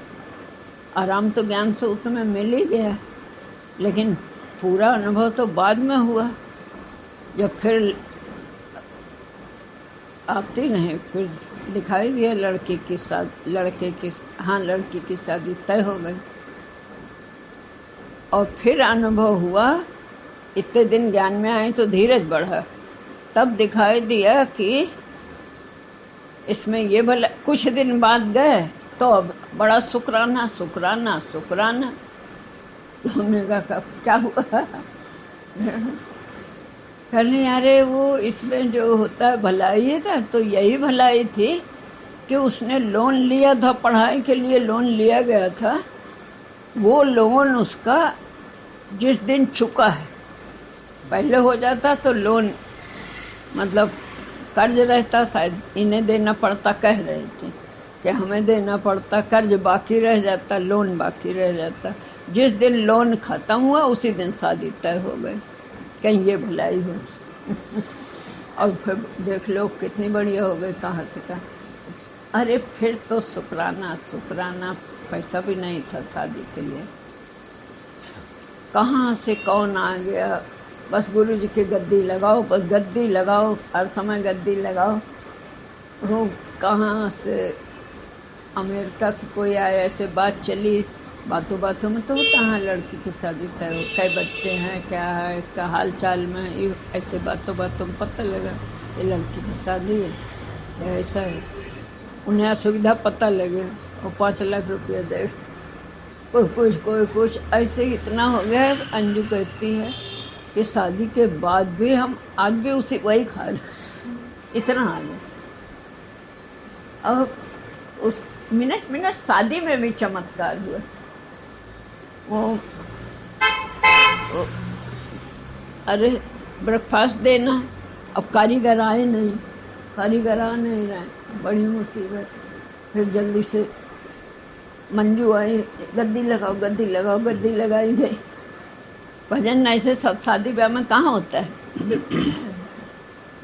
आराम तो ज्ञान से तुम्हें मिल ही गया, लेकिन पूरा अनुभव तो बाद में हुआ, जब फिर आती नहीं। फिर दिखाई दिया लड़के की शादी तय हो गई। और फिर अनुभव हुआ, इतने दिन ज्ञान में आए तो धीरज बढ़ा, तब दिखाई दिया कि इसमें ये भला। कुछ दिन बाद गए तो अब बड़ा शुक्राना शुक्राना शुक्राना। तो हमने कहा क्या हुआ? कहने अरे वो इसमें जो होता है भलाई था, तो यही भलाई थी कि उसने लोन लिया था, पढ़ाई के लिए लोन लिया गया था, वो लोन उसका जिस दिन चुका है, पहले हो जाता तो लोन मतलब कर्ज रहता, शायद इन्हें देना पड़ता, कह रहे थे कि हमें देना पड़ता, कर्ज बाकी रह जाता, लोन बाकी रह जाता। जिस दिन लोन खत्म हुआ उसी दिन शादी तय हो गई। कहीं ये भलाई हो। और फिर देख लो कितनी बढ़िया हो गई, कहाँ से कहाँ। अरे फिर तो शुक्राना शुक्राना, पैसा भी नहीं था शादी के लिए, कहाँ से कौन आ गया, बस गुरु जी की गद्दी लगाओ, बस गद्दी लगाओ, हर समय गद्दी लगाओ। वो कहाँ से अमेरिका से कोई आया, ऐसे बात चली, बातों बातों में तो कहाँ लड़की की शादी तय हो, कई बच्चे हैं, क्या है, क्या हाल चाल में, ये ऐसे बातों बातों में पता लगा ये लड़की की शादी है, ऐसा है। उन्हें असुविधा पता लगे और 5 लाख रुपया दे, कोई कुछ ऐसे इतना हो गया। अंजू कहती है कि शादी के बाद भी हम आज भी उसी वही खा रहे, इतना आ गया। और उस मिनट शादी में भी चमत्कार हुआ। वो अरे ब्रेकफास्ट देना, अब कारीगर आए नहीं, कारीगर आ नहीं रहे, बड़ी मुसीबत। फिर जल्दी से मंजू आई, गद्दी लगाओ गद्दी लगाओ, गद्दी लगाई गई। भजन ऐसे सब शादी ब्याह में कहाँ होता है?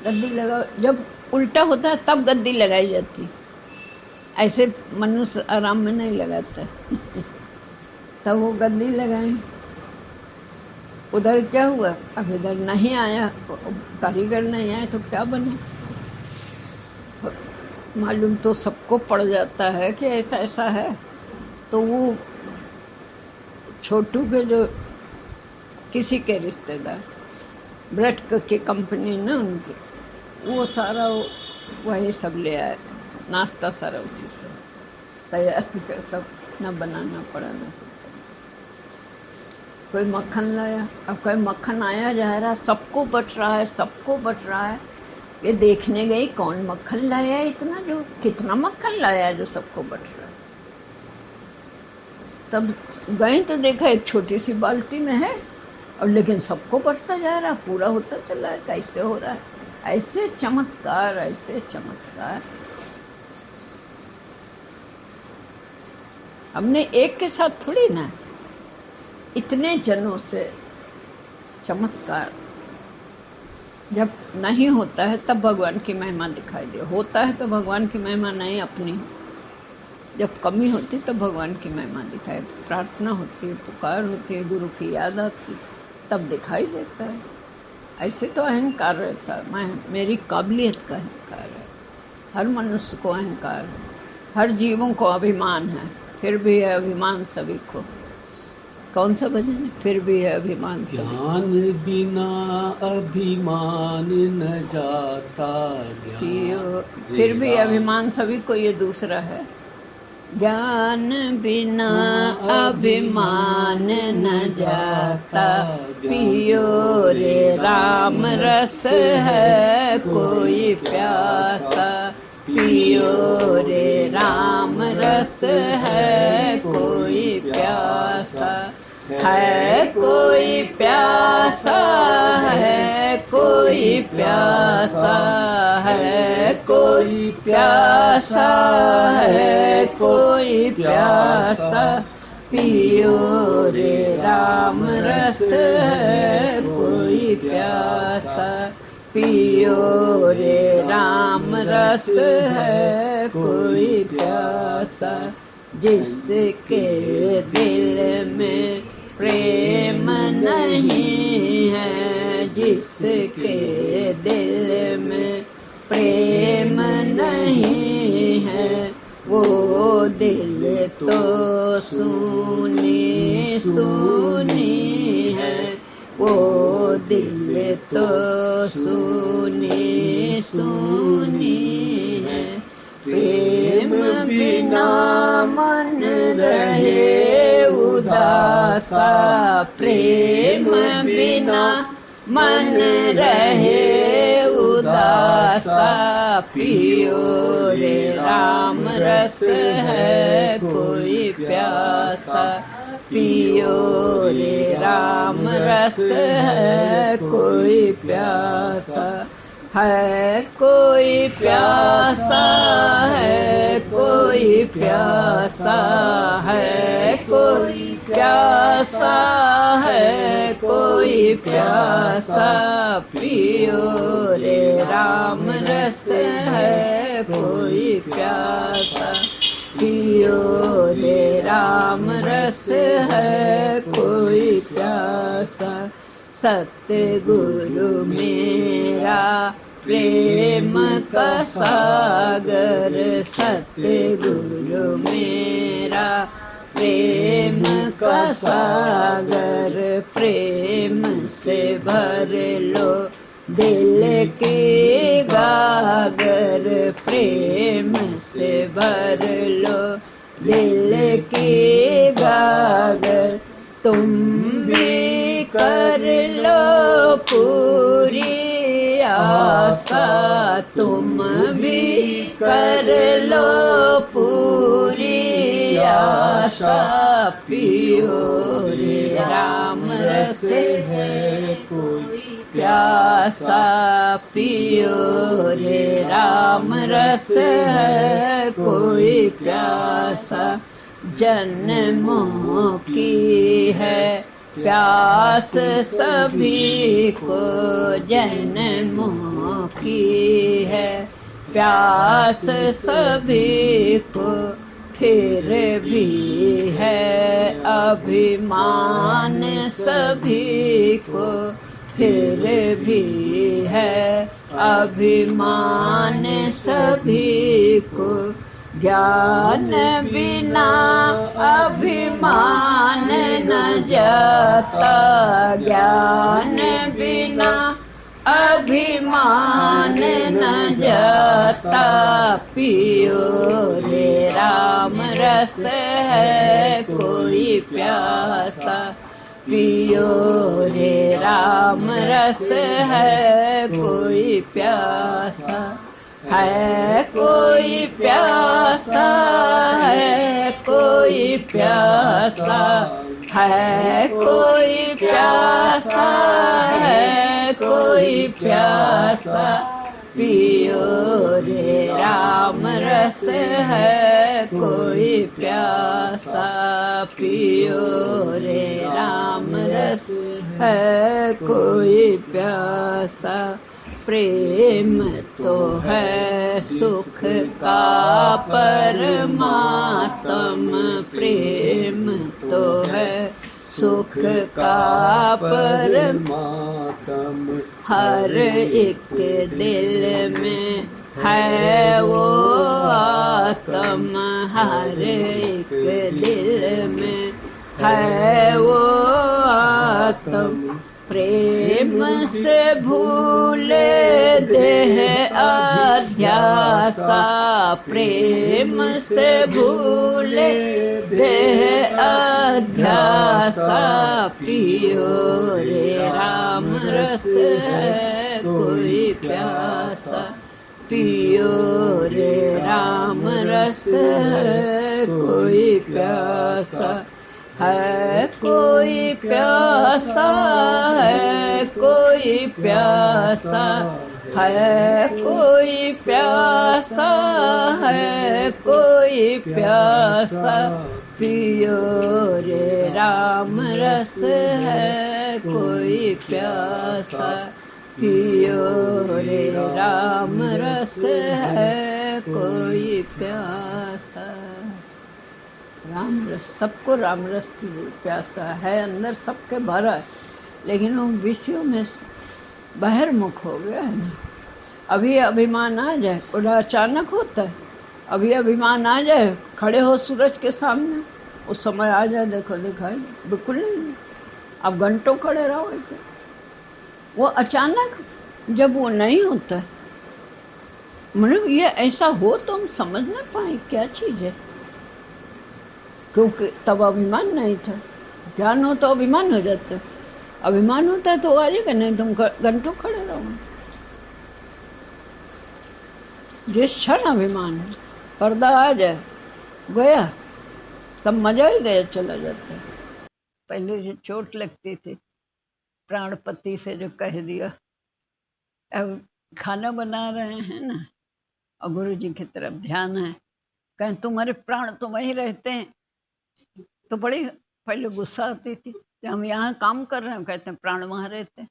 गद्दी लगाओ, जब उल्टा होता है तब गद्दी लगाई जाती, ऐसे मनुष्य आराम में नहीं लगाता। तब वो गद्दी लगाई। उधर क्या हुआ, अब इधर नहीं आया, कारीगर नहीं आए तो क्या बने। तो मालूम तो सबको पड़ जाता है कि ऐसा ऐसा है। तो वो छोटू के जो किसी के रिश्तेदार, ब्रेड की कंपनी ना उनकी, वो सारा वही सब ले आए, नाश्ता सारा उसी से तैयार कर, सब न बनाना पड़ा न। कोई मक्खन लाया, अब कोई मक्खन आया जा रहा, सबको बट रहा है, सबको बट रहा है। ये देखने गई कौन मक्खन लाया है इतना, जो कितना मक्खन लाया है जो सबको बट रहा है। तब गए तो देखा एक छोटी सी बाल्टी में है, और लेकिन सबको बटता जा रहा, पूरा होता चला है। कैसे हो रहा है? ऐसे चमत्कार, ऐसे चमत्कार। हमने एक के साथ थोड़ी ना, इतने जनों से चमत्कार। जब नहीं होता है तब भगवान की महिमा दिखाई दे, होता है तो भगवान की महिमा नहीं अपनी। जब कमी होती तब भगवान की महिमा दिखाई, प्रार्थना होती है, पुकार होती है, गुरु की याद आती, तब दिखाई देता है। ऐसे तो अहंकार रहता है, मैं मेरी काबिलियत का अहंकार है। हर मनुष्य को अहंकार है, हर जीवों को अभिमान है, फिर भी है अभिमान सभी को। कौन सा भजन है? फिर भी है अभिमान। ज्ञान बिना अभिमान न जाता, फिर भी अभिमान सभी को, ये दूसरा है। ज्ञान बिना अभिमान न जाता, पियो रे राम रस है कोई प्यासा, पियो रे राम रस है कोई प्यासा, है कोई प्यासा, है कोई प्यासा, है कोई प्यासा, है कोई प्यासा, पियो रे राम रस है कोई प्यासा, पियो रे राम रस है कोई प्यासा। जिसके दिल में प्रेम नहीं है, जिसके दिल में प्रेम नहीं है, वो दिल तो सुनी सुनी है, वो दिल तो सुनी सुनी है। प्रेम बिना मन रहे उदासा, प्रेम बिना मन रहे उदासा, पियो रे राम रस है कोई प्यासा, पियो रे राम रस है कोई प्यासा, है कोई प्यासा, है कोई प्यासा, है कोई प्यासा, है कोई प्यासा, पियो रे राम रस है कोई प्यासा, पियो रे राम रस है कोई प्यासा। सतगुरु मेरा प्रेम का सागर, सतगुरु मेरा प्रेम का सागर, प्रेम से भर लो दिल के गागर, प्रेम से भर लो दिल के गागर, तुम भी कर लो पूरी आशा, तुम भी कर लो पूरी आशा, पियो रे राम रस है कोई प्यासा, पियो रे राम रस है कोई प्यासा। जन्मों की है प्यास सभी को, जन्मों की है प्यास सभी को, फिर भी है अभिमान सभी को, फिर भी है अभिमान सभी को, ज्ञान बिना अभिमान न जाता, ज्ञान बिना अभिमान न जाता। पियो रे राम रस है कोई प्यासा, पियो रे राम रस है कोई प्यासा। है कोई प्यासा, है कोई प्यासा, है कोई प्यासा, है कोई प्यासा। पियो रे राम रस है कोई प्यासा, पियो रे राम रस है कोई प्यासा। प्रेम तो है सुख का परमात्म, प्रेम तो है सुख का परमात्म। हर एक दिल में है वो आत्म, हर एक दिल में है वो आत्म। प्रेम से भूले देह अध्यासा, प्रेम से भूले देह अध्यासा। पियो रे राम रस है कोई प्यासा, पियो रे राम रस है कोई प्यासा। है कोई प्यासा, है कोई प्यासा, है कोई प्यासा, है कोई प्यासा। पियो रे राम रस है कोई प्यासा, पियो रे राम रस है कोई प्यासा। राम रस, सबको राम रस की प्यासा है, अंदर सबके भरा है, लेकिन वो विषयों में बहिर्मुख हो गया है ना। अभी अभिमान आ जाए, बड़ा अचानक होता है। अभी अभिमान आ जाए, खड़े हो सूरज के सामने, उस समय आ जाए, देखो दिखाई बिल्कुल नहीं। अब घंटों खड़े रहो ऐसे, वो अचानक जब वो नहीं होता है, मतलब ये ऐसा हो तो हम समझ ना पाए क्या चीज है, क्योंकि तब अभिमान नहीं था। ज्ञान हो तो अभिमान हो जाता है, अभिमान होता है तो आ जाएगा, नहीं तुम घंटों खड़े रहो। जिस क्षण अभिमान है, पर्दा आ जाए, गया सब मजा ही गया, चला जाता है। पहले जो चोट लगती थी, प्राणपति से जो कह दिया, अब खाना बना रहे हैं ना और गुरु जी की तरफ ध्यान है, कहें तुम्हारे प्राण तो वहीं रहते हैं, तो बड़ी पहले गुस्सा आती थी कि हम यहाँ काम कर रहे हैं, कहते हैं प्राण वहां रहते हैं।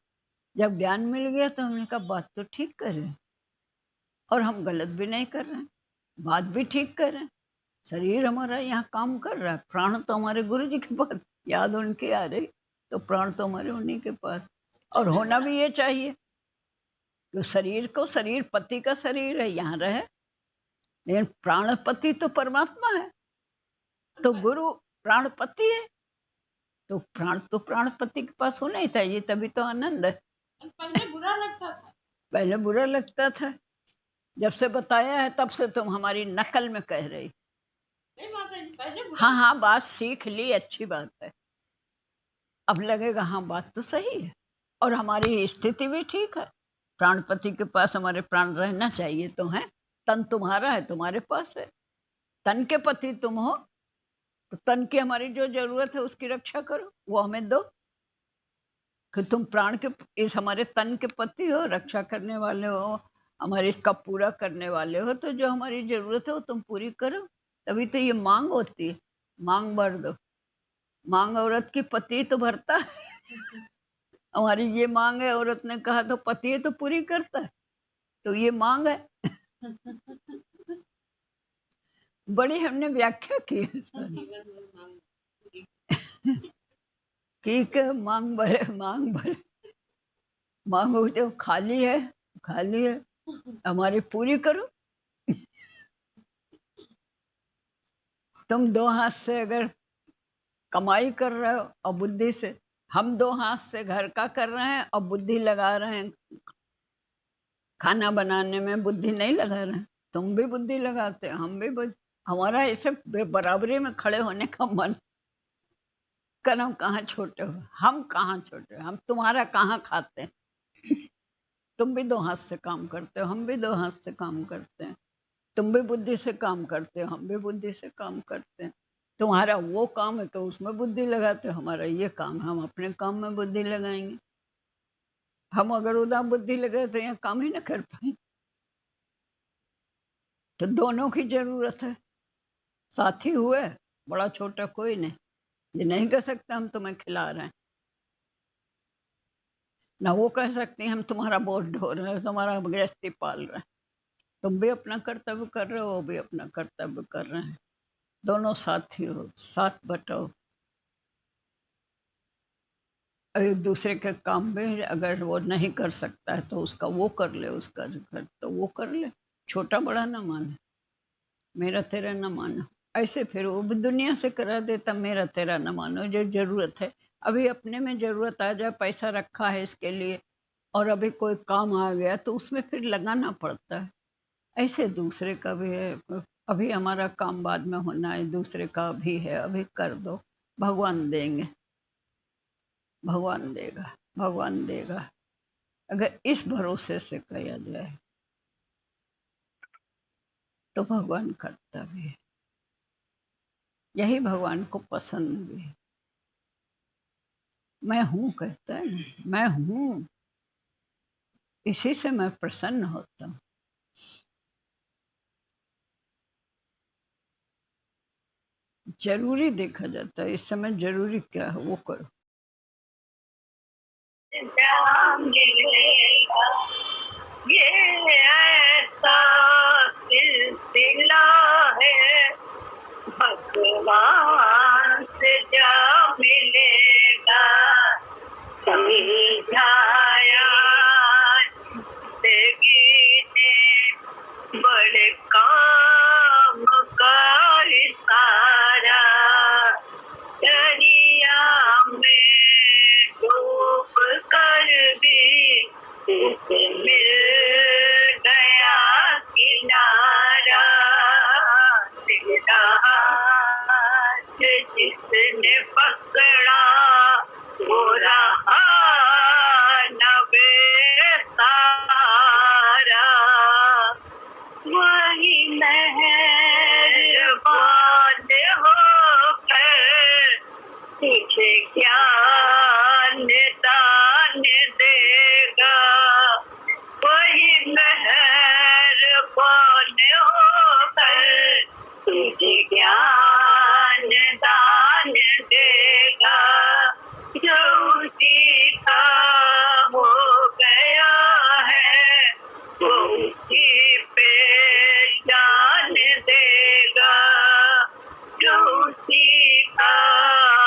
जब ज्ञान मिल गया तो हमने कहा बात तो ठीक कर रहे हैं, और हम गलत भी नहीं कर रहे हैं, बात भी ठीक कर रहे हैं। शरीर हमारा यहाँ काम कर रहा है, प्राण तो हमारे गुरु जी के पास, याद उनके आ रही, तो प्राण तो हमारे उन्हीं के पास, और होना भी ये चाहिए। तो शरीर को, शरीर पति का शरीर है, यहाँ रहे, लेकिन प्राणपति तो परमात्मा है, तो गुरु प्राणपति है, तो प्राण तो प्राणपति के पास होना ही चाहिए, तभी तो आनंद है। पहले बुरा लगता था, पहले बुरा लगता था, जब से बताया है तब से तुम हमारी नकल में कह रही। हाँ हाँ, बात सीख ली, अच्छी बात है, अब लगेगा हाँ बात तो सही है, और हमारी स्थिति भी ठीक है। प्राणपति के पास हमारे प्राण रहना चाहिए तो है, तन तुम्हारा है, तुम्हारे पास है, तन के पति तुम हो, तो तन की हमारी जो जरूरत है उसकी रक्षा करो, वो हमें दो। कि तुम प्राण के, इस हमारे तन के पति हो, रक्षा करने वाले हो, हमारे इसका पूरा करने वाले हो, तो जो हमारी जरूरत है वो तुम पूरी करो, तभी तो ये मांग होती है। मांग भर दो, मांग औरत की पति तो भरता है। हमारी ये मांग है, औरत ने कहा तो पति है तो पूरी करता है, तो ये मांग है। बड़ी हमने व्याख्या की है ठीक है, मांग भरे, मांग भरे, मांगो जो खाली है, खाली है, हमारी पूरी करो। तुम दो हाथ से अगर कमाई कर रहे हो और बुद्धि से, हम दो हाथ से घर का कर रहे हैं और बुद्धि लगा रहे हैं खाना बनाने में, बुद्धि नहीं लगा रहे हैं। तुम भी बुद्धि लगाते हो, हम भी हमारा ऐसे बराबरी में खड़े होने का मन। करम कहाँ छोटे हो, हम कहाँ छोटे हो, हम तुम्हारा कहाँ खाते हैं। तुम भी दो हाथ से काम करते हो, हम भी दो हाथ से काम करते हैं। तुम भी बुद्धि से काम करते हो, हम भी बुद्धि से काम करते हैं। तुम्हारा वो काम है तो उसमें बुद्धि लगाते हो, हमारा ये काम है, हम अपने काम में बुद्धि लगाएंगे। हम अगर उधर बुद्धि लगाए तो यहाँ काम ही ना कर पाए। तो दोनों की जरूरत है। साथी हुए, बड़ा छोटा कोई नहीं। ये नहीं कह सकते हम तुम्हें खिला रहे हैं, ना वो कह सकते हैं हम तुम्हारा बोझ ढो रहे हैं, तुम्हारा गृहस्थी पाल रहे हैं। तुम भी अपना कर्तव्य कर रहे हो, वो भी अपना कर्तव्य कर रहे हैं। दोनों साथी हो, साथ बटाओ। एक दूसरे के काम में अगर वो नहीं कर सकता है तो उसका वो कर ले, उसका घर तो वो कर ले। छोटा बड़ा ना माने, मेरा तेरा ना मानो। ऐसे फिर वो भी दुनिया से करा देता, मेरा तेरा ना मानो। जो जरूरत है, अभी अपने में जरूरत आ जाए, पैसा रखा है इसके लिए और अभी कोई काम आ गया तो उसमें फिर लगाना पड़ता है। ऐसे दूसरे का भी है, अभी हमारा काम बाद में होना है, दूसरे का अभी है, अभी कर दो, भगवान देंगे, भगवान देगा, भगवान देगा। अगर इस भरोसे से किया जाए तो भगवान करता भी है। यही भगवान को पसंद भी है। मैं हूं कहता है ना, मैं हूं, इसी से मैं प्रसन्न होता हूं। जरूरी देखा जाता है, इस समय जरूरी क्या है वो करो। ये ऐसा सिलसिला है, भगवान से जा मिलेगा, समझाया जिंदगी ने बड़े काम का इशारा, दरिया में डूब कर भी मिल गया किनारा, तेरा हाथ जिसने पकड़ा वो रहा न बेसहारा, वही मेहरबान होकर तुझे ज्ञान दान देगा, वही मेहरबान होकर तुझे ज्ञान दान देगा, जो सीधा हो गया है वो उसी पे जान देगा, जो सीधा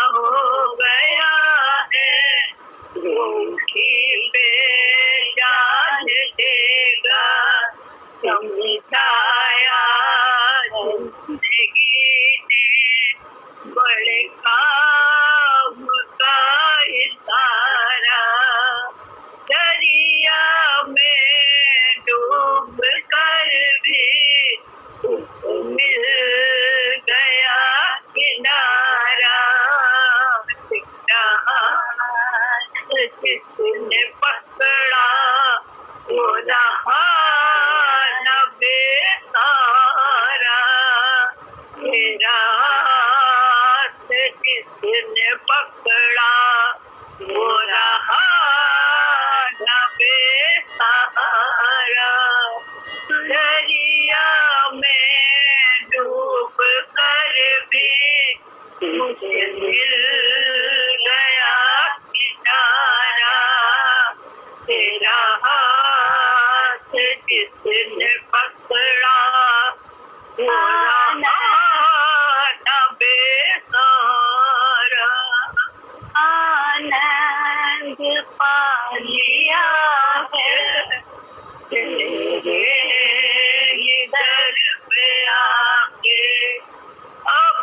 हो गया है वो उसी पे जान देगा, समझाया जिंदगी ने बड़े काम का इशारा, दरिया में डूब कर भी मिल गया किनारा, जिसने पकड़ा वो रहा न बेसहारा, तेरा हाथ जिसने पकड़ा वो रहा न बेसहारा, दरिया में डूब कर भी मुझे मिल गया किनारा, तेरा हाथ जिसने पकड़ा वो रहा न बेसहारा, आनंद पा लिया है तेरे ही दर पे आके, अब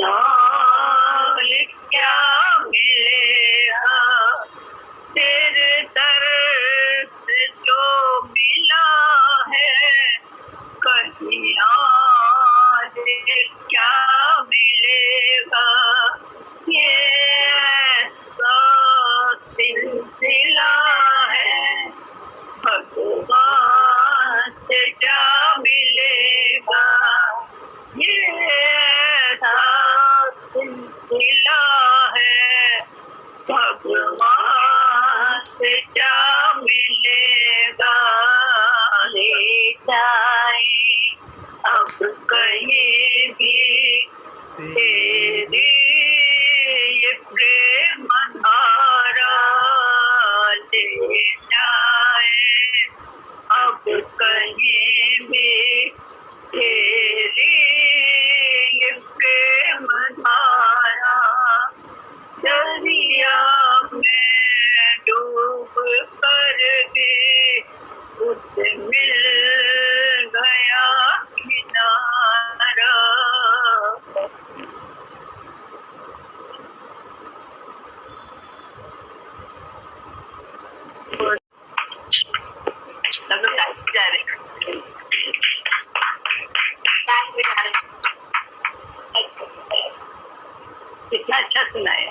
और क्या मिलेगा, तेरे दर से जो मिला है कहीं और क्या मिलेगा। ये ऐसा सिलसिला है भगवान से क्या मिलेगा। ये ऐसा सिलसिला है भगवान से क्या मिलेगा। ले जाए अब कहीं भी तेरी ये प्रेम धारा, ले जाए अब कहीं भी तेरी ये प्रेम धारा। दरिया में डूब कर भी उससे मिल गया किनारा। कितना अच्छा सुनाया।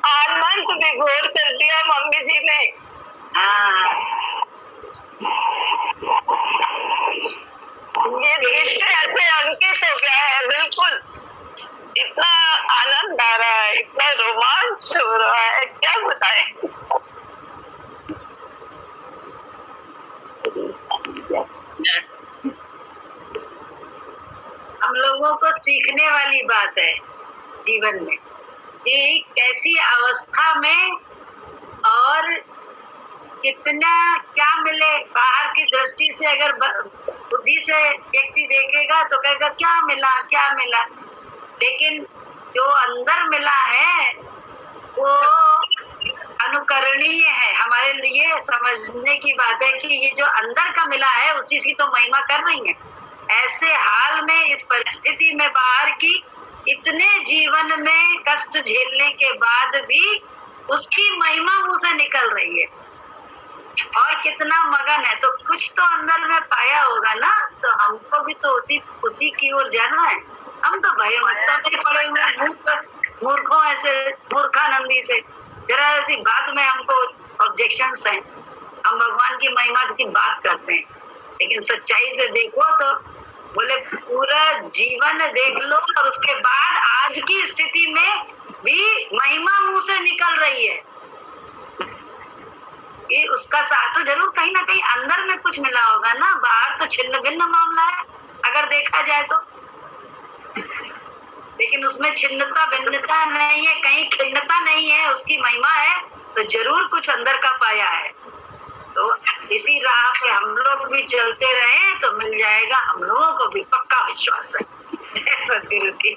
आनंद विभोर कर दिया मम्मी जी ने। ये दृश्य ऐसे अंकित हो गया है, बिल्कुल इतना आनंद आ रहा है, इतना रोमांच हो रहा है, क्या बताएं। हम लोगों को सीखने वाली बात है जीवन में, ये कैसी अवस्था में और कितना क्या मिले। बाहर की दृष्टि से अगर बुद्धि से व्यक्ति देखेगा तो कहेगा क्या मिला क्या मिला, लेकिन जो अंदर मिला है वो अनुकरणीय है। हमारे लिए समझने की बात है कि ये जो अंदर का मिला है उसी की तो महिमा कर रही है। ऐसे हाल में, इस परिस्थिति में, बाहर की इतने जीवन में कष्ट झेलने के बाद भी उसकी महिमा मुंह से निकल रही है और कितना मगन है। तो कुछ तो अंदर में पाया होगा ना, तो हमको भी तो उसी की ओर जाना है। हम तो भय मत्ता में पड़े हुए मूर्खों ऐसे मूर्खानंदी से जरा ऐसी बात में हमको ऑब्जेक्शंस हैं। हम भगवान की महिमा की बात करते हैं, लेकिन सच्चाई से देखो तो बोले पूरा जीवन देख लो और उसके बाद आज की स्थिति में भी महिमा मुंह से निकल रही है। ये उसका साथ तो जरूर कहीं ना कहीं अंदर में कुछ मिला होगा ना। बाहर तो छिन्न भिन्न मामला है अगर देखा जाए तो, लेकिन उसमें छिन्नता भिन्नता नहीं है, कहीं खिन्नता नहीं है, उसकी महिमा है तो जरूर कुछ अंदर का पाया है। तो इसी राह पे हम लोग भी चलते रहे तो मिल जाएगा, हम लोगों को भी पक्का विश्वास है। जय सतगुरु की।